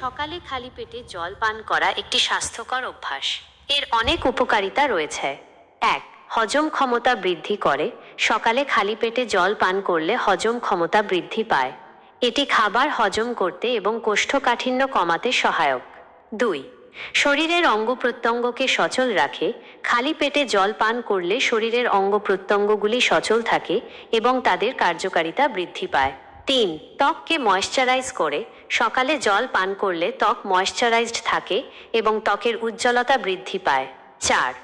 সকালে খালি পেটে জল পান করা একটি স্বাস্থ্যকর অভ্যাস। এর অনেক উপকারিতা রয়েছে। ১. হজম ক্ষমতা বৃদ্ধি করে। সকালে খালি পেটে জল পান করলে হজম ক্ষমতা বৃদ্ধি পায়। এটি খাবার হজম করতে এবং কোষ্ঠকাঠিন্য কমাতে সহায়ক। ২. শরীরের অঙ্গ প্রত্যঙ্গকে সচল রাখে। খালি পেটে জল পান করলে শরীরের অঙ্গ প্রত্যঙ্গগুলি সচল থাকে এবং তাদের কার্যকারিতা বৃদ্ধি পায়। ৩. ত্বককে ময়েশ্চারাইজ করে। সকালে জল পান করলে ত্বক ময়েশ্চারাইজড থাকে এবং ত্বকের উজ্জ্বলতা বৃদ্ধি পায়। ৪.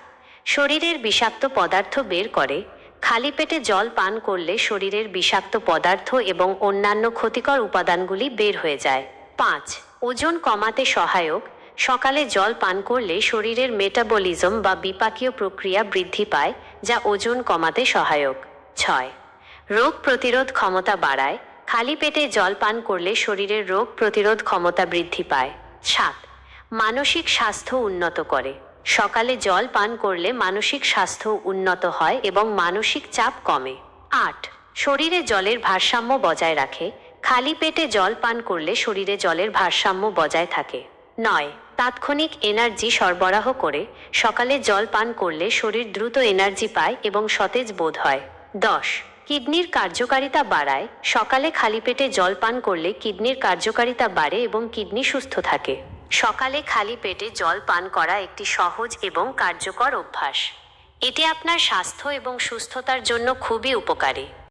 শরীরের বিষাক্ত পদার্থ বের করে। খালি পেটে জল পান করলে শরীরের বিষাক্ত পদার্থ এবং অন্যান্য ক্ষতিকর উপাদানগুলি বের হয়ে যায়। ৫. ওজন কমাতে সহায়ক। সকালে জল পান করলে শরীরের মেটাবলিজম বা বিপাকীয় প্রক্রিয়া বৃদ্ধি পায়, যা ওজন কমাতে সহায়ক। ৬. রোগ প্রতিরোধ ক্ষমতা বাড়ায়। খালি পেটে জল পান করলে শরীরের রোগ প্রতিরোধ ক্ষমতা বৃদ্ধি পায়। ৭. মানসিক স্বাস্থ্য উন্নত করে। সকালে জল পান করলে মানসিক স্বাস্থ্য উন্নত হয় এবং মানসিক চাপ কমে। ৮. শরীরে জলের ভারসাম্য বজায় রাখে। খালি পেটে জল পান করলে শরীরে জলের ভারসাম্য বজায় থাকে। ৯. তাৎক্ষণিক এনার্জি সরবরাহ করে। সকালে জল পান করলে শরীর দ্রুত এনার্জি পায় এবং সতেজ বোধ হয়। ১০. কিডনির কার্যকারিতা বাড়ায়। সকালে খালি পেটে জল পান করলে কিডনির কার্যকারিতা বাড়ে এবং কিডনি সুস্থ থাকে। সকালে খালি পেটে জল পান করা একটি সহজ এবং কার্যকর অভ্যাস। এটি আপনার স্বাস্থ্য এবং সুস্থতার জন্য খুবই উপকারী।